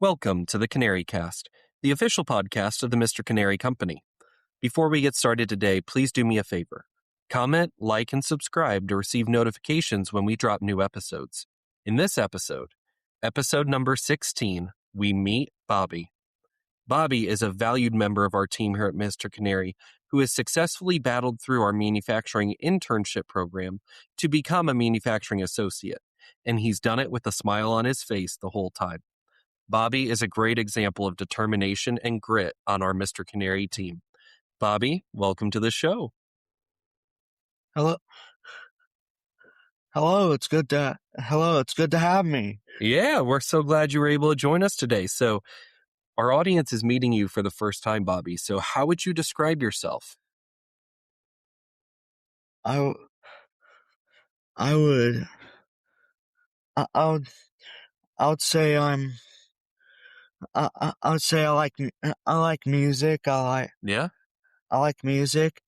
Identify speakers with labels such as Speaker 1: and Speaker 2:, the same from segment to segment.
Speaker 1: Welcome to the CANary Cast, the official podcast of the Mr. CANary Company. Before we get started today, please do me a favor. Comment, like, and subscribe to receive notifications when we drop new episodes. In this episode number 16, we meet Bobby. Bobby is a valued member of our team here at Mr. CANary who has successfully battled through our manufacturing internship program to become a manufacturing associate, and he's done it with a smile on his face the whole time. Bobby is a great example of determination and grit on our Mr. CANary team. Bobby, welcome to the show.
Speaker 2: Hello. It's good to have me.
Speaker 1: Yeah, we're so glad you were able to join us today. So our audience is meeting you for the first time, Bobby. So how would you describe yourself?
Speaker 2: I would say I would say I like music.
Speaker 1: Yeah?
Speaker 2: I like music.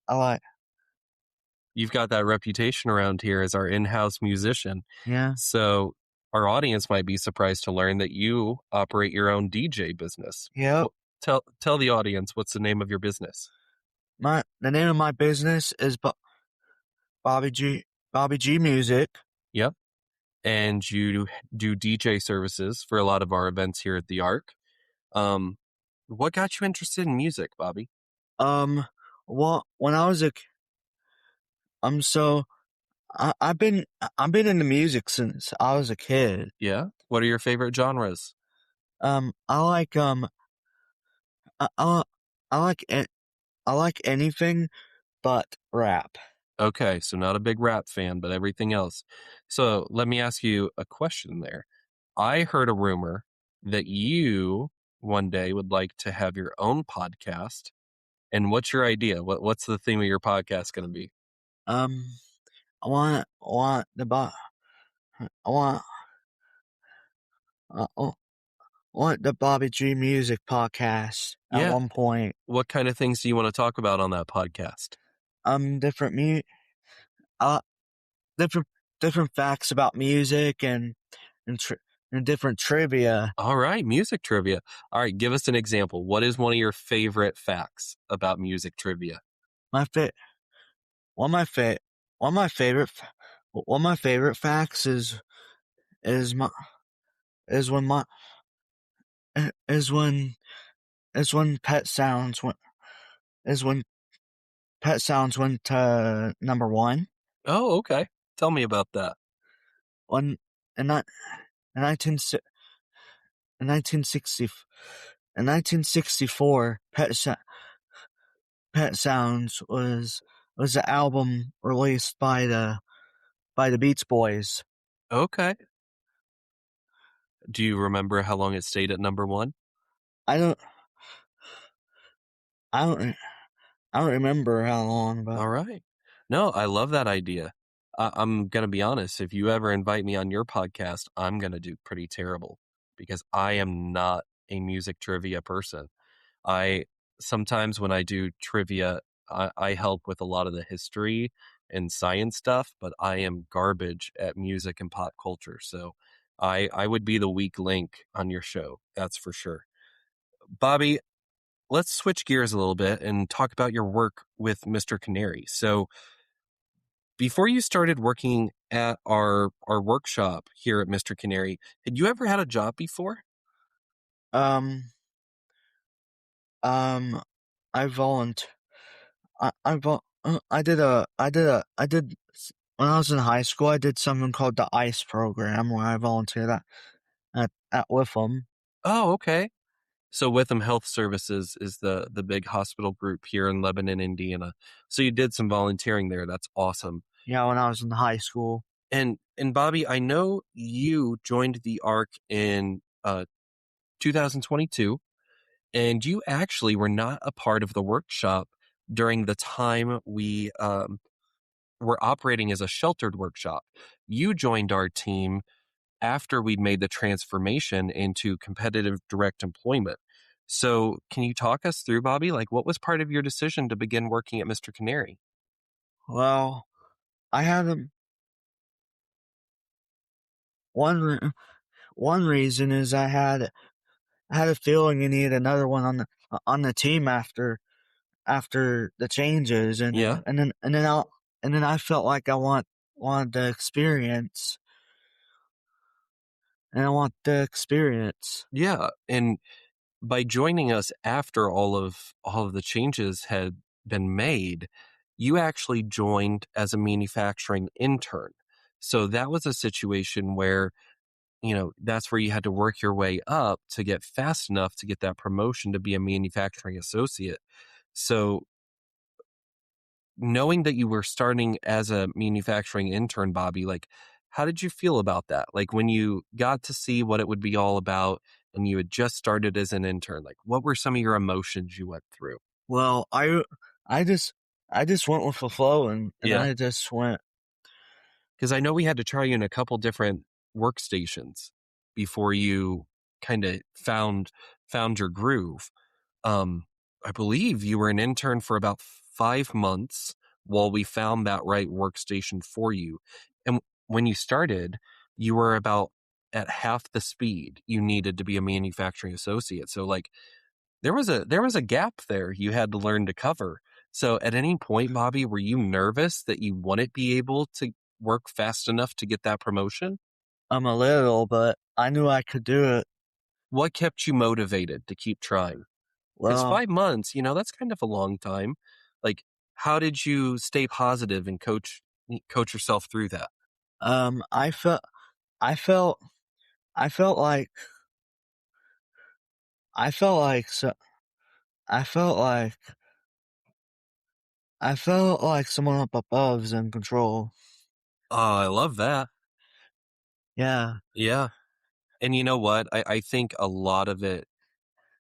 Speaker 1: You've got that reputation around here as our in-house musician.
Speaker 2: Yeah.
Speaker 1: So our audience might be surprised to learn that you operate your own DJ business.
Speaker 2: Yep.
Speaker 1: Tell the audience, what's the name of your business?
Speaker 2: The name of my business is Bobby G Music.
Speaker 1: Yep. And you do DJ services for a lot of our events here at the Arc. What got you interested in music, Bobby?
Speaker 2: Well, when I was I've been into music since I was a kid.
Speaker 1: Yeah. What are your favorite genres?
Speaker 2: I like I like anything but rap.
Speaker 1: Okay, so not a big rap fan, but everything else. So let me ask you a question there. I heard a rumor that you one day would like to have your own podcast. And what's your idea? What's the theme of your podcast going to be?
Speaker 2: I want the Bobby G Music podcast at one point.
Speaker 1: What kind of things do you want to talk about on that podcast?
Speaker 2: Different facts about music and different trivia.
Speaker 1: All right, music trivia. All right, give us an example. What is one of your favorite facts about music trivia?
Speaker 2: One of my favorite facts is when Pet Sounds went to number one.
Speaker 1: Oh, okay. Tell me about that.
Speaker 2: In 1964, Pet Sounds was an album released by the Beach Boys.
Speaker 1: Okay. Do you remember how long it stayed at number one?
Speaker 2: I don't remember how long, but
Speaker 1: all right. No, I love that idea. I'm going to be honest. If you ever invite me on your podcast, I'm going to do pretty terrible because I am not a music trivia person. Sometimes when I do trivia, I help with a lot of the history and science stuff, but I am garbage at music and pop culture. So I would be the weak link on your show. That's for sure. Bobby, let's switch gears a little bit and talk about your work with Mr. CANary. So before you started working at our workshop here at Mr. CANary, had you ever had a job before?
Speaker 2: I did when I was in high school. I did something called the ICE program where I volunteered at Witham.
Speaker 1: Oh, okay. So Witham Health Services is the big hospital group here in Lebanon, Indiana. So you did some volunteering there. That's awesome.
Speaker 2: Yeah, when I was in high school.
Speaker 1: And Bobby, I know you joined the ARC in 2022, and you actually were not a part of the workshop during the time we were operating as a sheltered workshop. You joined our team after we'd made the transformation into competitive direct employment. So can you talk us through, Bobby, like what was part of your decision to begin working at Mr. CANary?
Speaker 2: Well, I had one reason is I had had a feeling you needed another one on the team after the changes,
Speaker 1: Yeah.
Speaker 2: and then I felt like wanted the experience, and I want the experience.
Speaker 1: Yeah. And by joining us after all of the changes had been made, you actually joined as a manufacturing intern. So that was a situation where, that's where you had to work your way up to get fast enough to get that promotion to be a manufacturing associate. So knowing that you were starting as a manufacturing intern, Bobby, like, how did you feel about that? Like, when you got to see what it would be all about and you had just started as an intern, like, what were some of your emotions you went through?
Speaker 2: Well, I just I just went with the flow, and
Speaker 1: Yeah.
Speaker 2: I just went.
Speaker 1: Because I know we had to try you in a couple different workstations before you kind of found your groove. Um, I believe you were an intern for about 5 months while we found that right workstation for you. And when you started, you were about at half the speed you needed to be a manufacturing associate. So like there was a gap there you had to learn to cover. So at any point, Bobby, were you nervous that you wouldn't be able to work fast enough to get that promotion?
Speaker 2: I'm a little, but I knew I could do it.
Speaker 1: What kept you motivated to keep trying? Because
Speaker 2: Well,
Speaker 1: 5 months, that's kind of a long time. Like, how did you stay positive and coach yourself through that?
Speaker 2: um, I felt, I felt, I felt like, I felt like, so, I felt like, I felt like someone up above is in control.
Speaker 1: Oh, I love that.
Speaker 2: Yeah,
Speaker 1: Yeah. And you know what? I think a lot of it,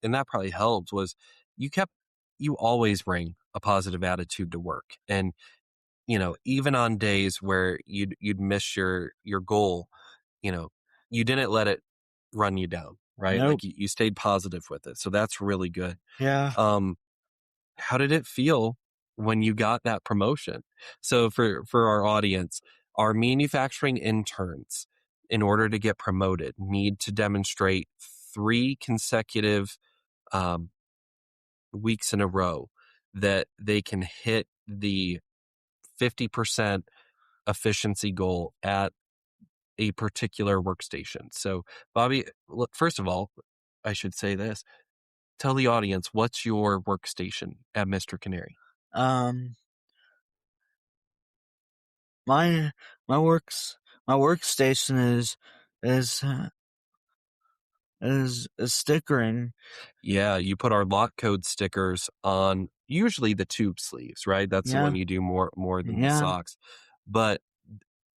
Speaker 1: and that probably helped, was you kept, you always bring a positive attitude to work. And, even on days where you'd miss your goal, you know, you didn't let it run you down, right?
Speaker 2: nope,
Speaker 1: Like you stayed positive with it. So that's really good.
Speaker 2: yeah,
Speaker 1: Um, how did it feel when you got that promotion? So for our audience, our manufacturing interns, in order to get promoted, need to demonstrate 3 consecutive um, weeks in a row that they can hit the 50% efficiency goal at a particular workstation. So, Bobby, look, first of all, I should say this. Tell the audience, what's your workstation at Mr. Canary?
Speaker 2: um, my, my works, my workstation is, uh, is stickering.
Speaker 1: Yeah, you put our lock code stickers on usually the tube sleeves, right? That's the one
Speaker 2: Yeah,
Speaker 1: you do more than the
Speaker 2: yeah,
Speaker 1: socks. But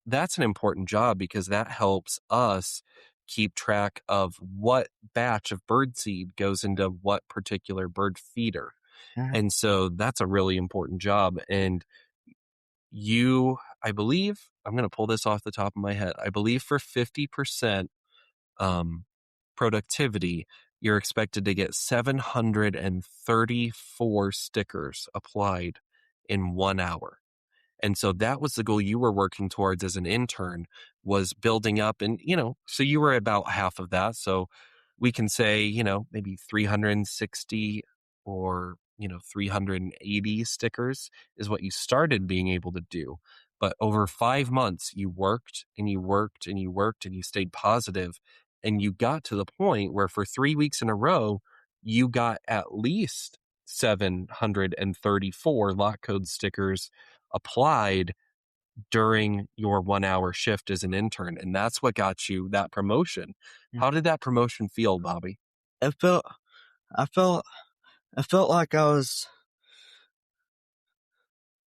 Speaker 1: that's an important job because that helps us keep track of what batch of birdseed goes into what particular bird feeder.
Speaker 2: yeah,
Speaker 1: And so that's a really important job. And you, I believe, I'm going to pull this off the top of my head. I believe for 50% um, productivity, you're expected to get 734 stickers applied in 1 hour. And so that was the goal you were working towards as an intern, was building up. And, so you were about half of that. So we can say, maybe 360 or, 380 stickers is what you started being able to do. But over 5 months, you worked and you worked and you worked and you stayed positive. And you got to the point where for 3 weeks in a row, you got at least 734 lock code stickers applied during your 1 hour shift as an intern. And that's what got you that promotion.
Speaker 2: yeah.
Speaker 1: How did that promotion feel, Bobby?
Speaker 2: It felt, I felt, I felt like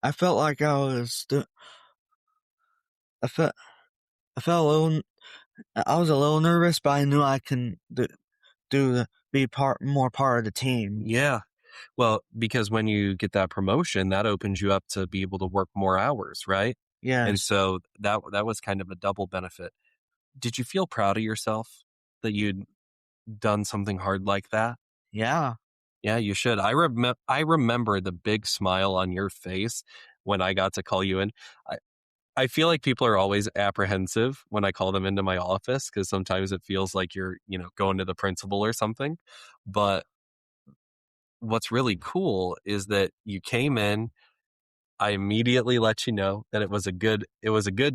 Speaker 2: I felt like I was, I felt, I felt a little, I was a little nervous, but I knew I can be more part of the team.
Speaker 1: Yeah. Well, because when you get that promotion, that opens you up to be able to work more hours, right? And
Speaker 2: Yes.
Speaker 1: so that was kind of a double benefit. Did you feel proud of yourself that you'd done something hard like that?
Speaker 2: Yeah.
Speaker 1: Yeah, you should. I remember the big smile on your face when I got to call you in. I I feel like people are always apprehensive when I call them into my office because sometimes it feels like you're, going to the principal or something. But what's really cool is that you came in, I immediately let you know that it was a good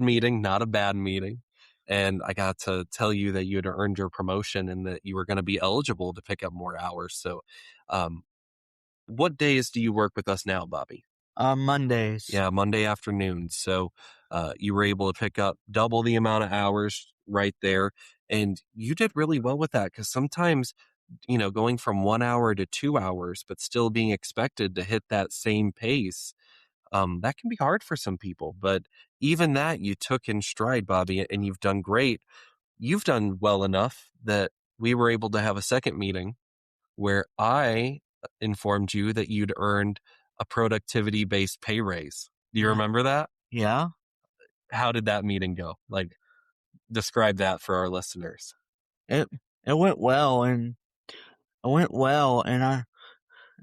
Speaker 1: meeting, not a bad meeting. And I got to tell you that you had earned your promotion and that you were going to be eligible to pick up more hours. So, um, what days do you work with us now, Bobby?
Speaker 2: Mondays.
Speaker 1: Yeah, Monday afternoon. So, you were able to pick up double the amount of hours right there. And you did really well with that because sometimes, going from 1 hour to 2 hours, but still being expected to hit that same pace, that can be hard for some people. But even that you took in stride, Bobby, and you've done great. You've done well enough that we were able to have a second meeting where I informed you that you'd earned a productivity based pay raise. Do you
Speaker 2: Yeah.
Speaker 1: remember that?
Speaker 2: Yeah.
Speaker 1: How did that meeting go? Like, describe that for our listeners.
Speaker 2: It it went well, and it went well, and I'm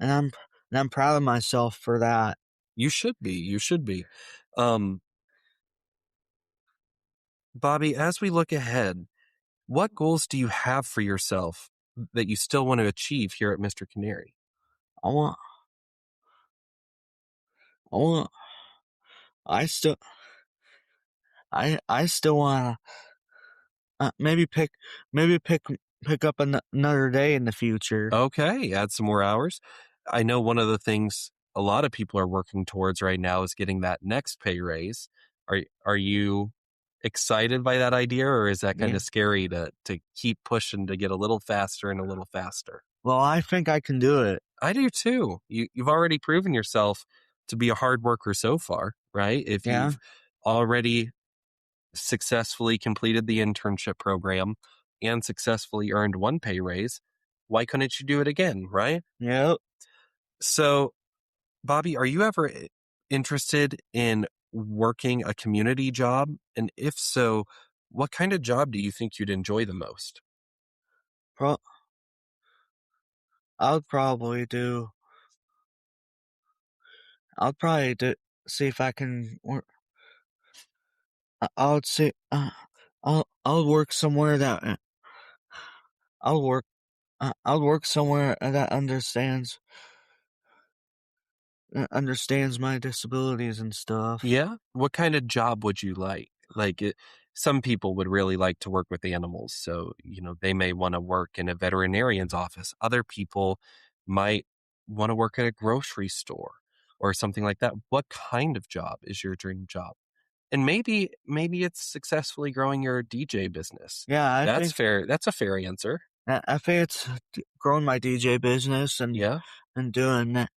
Speaker 2: and I'm proud of myself for that.
Speaker 1: You should be. You should be. Um, Bobby, as we look ahead, what goals do you have for yourself that you still want to achieve here at Mr. Canary?
Speaker 2: I want I want I still I still wanna maybe pick up another day in the future.
Speaker 1: Okay, add some more hours. I know one of the things a lot of people are working towards right now is getting that next pay raise. Are you excited by that idea, or is that kind
Speaker 2: Yeah.
Speaker 1: of scary to keep pushing to get a little faster and a little faster?
Speaker 2: Well, I think I can do it.
Speaker 1: I do too. You've already proven yourself to be a hard worker so far, right? If
Speaker 2: Yeah.
Speaker 1: you've already successfully completed the internship program and successfully earned one pay raise, why couldn't you do it again, right?
Speaker 2: Yep.
Speaker 1: So, Bobby, are you ever interested in working a community job? And if so, what kind of job do you think you'd enjoy the most?
Speaker 2: Pro- I would probably do. I'll probably do. See if I can. I would say. I'll work somewhere that. I'll work. I'll work somewhere that understands my disabilities and stuff.
Speaker 1: Yeah. What kind of job would you like? Some people would really like to work with animals. So, they may want to work in a veterinarian's office. Other people might want to work at a grocery store or something like that. What kind of job is your dream job? And maybe it's successfully growing your DJ business.
Speaker 2: Yeah,
Speaker 1: That's fair. That's a fair answer.
Speaker 2: I think it's growing my DJ business
Speaker 1: Yeah.
Speaker 2: and doing that.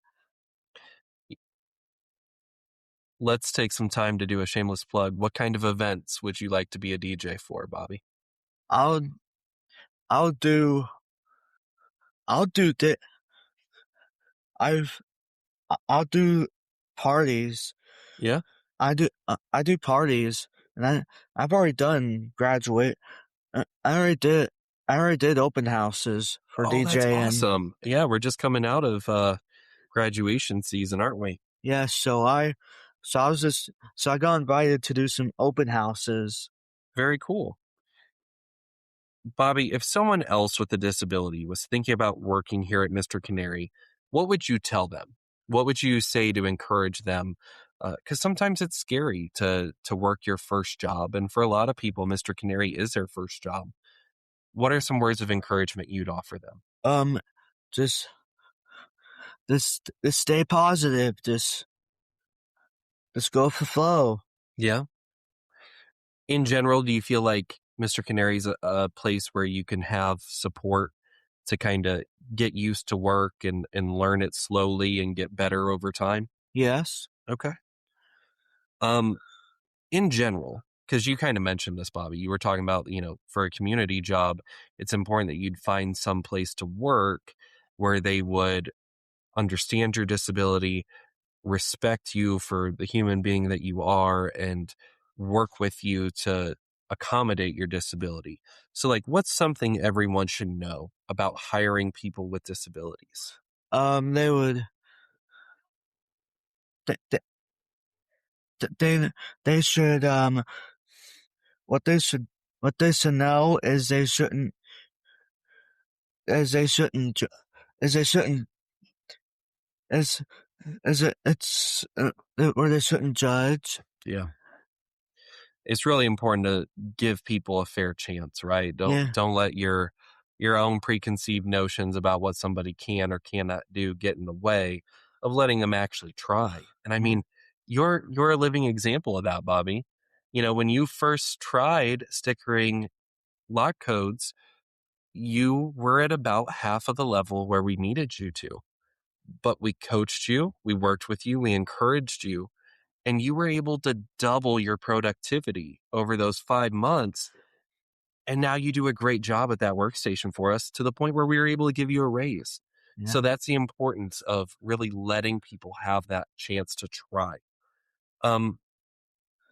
Speaker 1: Let's take some time to do a shameless plug. What kind of events would you like to be a DJ for, Bobby?
Speaker 2: I'll I'll do I'll do di- I've I'll do parties.
Speaker 1: Yeah.
Speaker 2: I do parties, and I've already done graduate. I already did. I already did open houses for
Speaker 1: Oh, that's
Speaker 2: DJing.
Speaker 1: awesome. Yeah, we're just coming out of graduation season, aren't we?
Speaker 2: Yeah, so I got invited to do some open houses.
Speaker 1: Very cool. Bobby, if someone else with a disability was thinking about working here at Mr. Canary, what would you tell them? What would you say to encourage them? Because sometimes it's scary to work your first job, and for a lot of people, Mr. Canary is their first job. What are some words of encouragement you'd offer them?
Speaker 2: Um, just just stay positive. Just go with the flow.
Speaker 1: Yeah. In general, do you feel like Mr. Canary is a place where you can have support to kind of get used to work and learn it slowly and get better over time?
Speaker 2: Yes.
Speaker 1: Okay. Um, in general, because you kind of mentioned this, Bobby, you were talking about, for a community job, it's important that you'd find some place to work where they would understand your disability, respect you for the human being that you are, and work with you to accommodate your disability. So, like, what's something everyone should know about hiring people with disabilities?
Speaker 2: They would. They, they, they should what they should know is they shouldn't is they shouldn't is it it's where they shouldn't judge.
Speaker 1: Yeah. It's really important to give people a fair chance, right?
Speaker 2: Yeah.
Speaker 1: Don't let your own preconceived notions about what somebody can or cannot do get in the way of letting them actually try. And I
Speaker 2: Yeah.
Speaker 1: mean, you're a living example of that, Bobby. You know, when you first tried stickering lock codes, you were at about half of the level where we needed you to. But we coached you, we worked with you, we encouraged you, and you were able to double your productivity over those 5 months. And now you do a great job at that workstation for us to the point where we were able to give you a raise.
Speaker 2: Yeah.
Speaker 1: So that's the importance of really letting people have that chance to try. Um,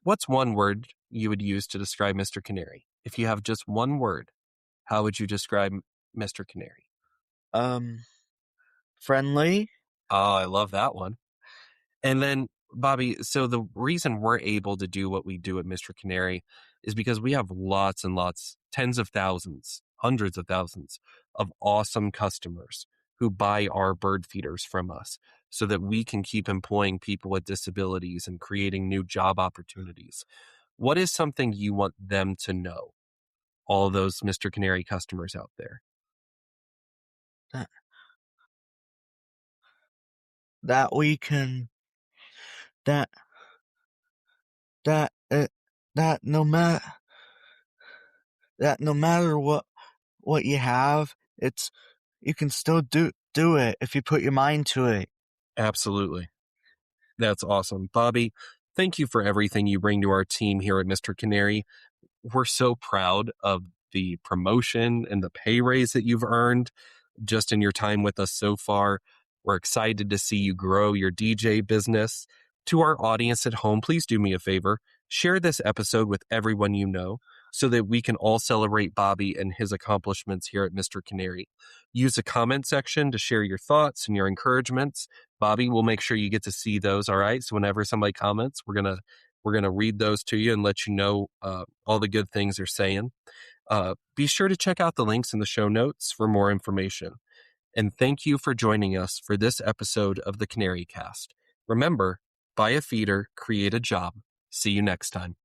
Speaker 1: what's one word you would use to describe Mr. Canary? If you have just one word, how would you describe Mr. Canary?
Speaker 2: Um, Friendly.
Speaker 1: Oh, I love that one. And then, Bobby, so the reason we're able to do what we do at Mr. Canary is because we have lots and lots, tens of thousands, hundreds of thousands of awesome customers who buy our bird feeders from us so that we can keep employing people with disabilities and creating new job opportunities. What is something you want them to know, all those Mr. Canary customers out there?
Speaker 2: that that we can that that that no matter what you have, it's you can still do it if you put your mind to it.
Speaker 1: Absolutely. That's awesome. Bobby, thank you for everything you bring to our team here at Mr. Canary. We're so proud of the promotion and the pay raise that you've earned just in your time with us so far. We're excited to see you grow your DJ business. To our audience at home, please do me a favor. Share this episode with everyone you know so that we can all celebrate Bobby and his accomplishments here at Mr. Canary. Use the comment section to share your thoughts and your encouragements. Bobby, we'll make sure you get to see those, all right? So whenever somebody comments, we're gonna read those to you and let you know all the good things they're saying. Be sure to check out the links in the show notes for more information. And thank you for joining us for this episode of the Canary Cast. Remember, buy a feeder, create a job. See you next time.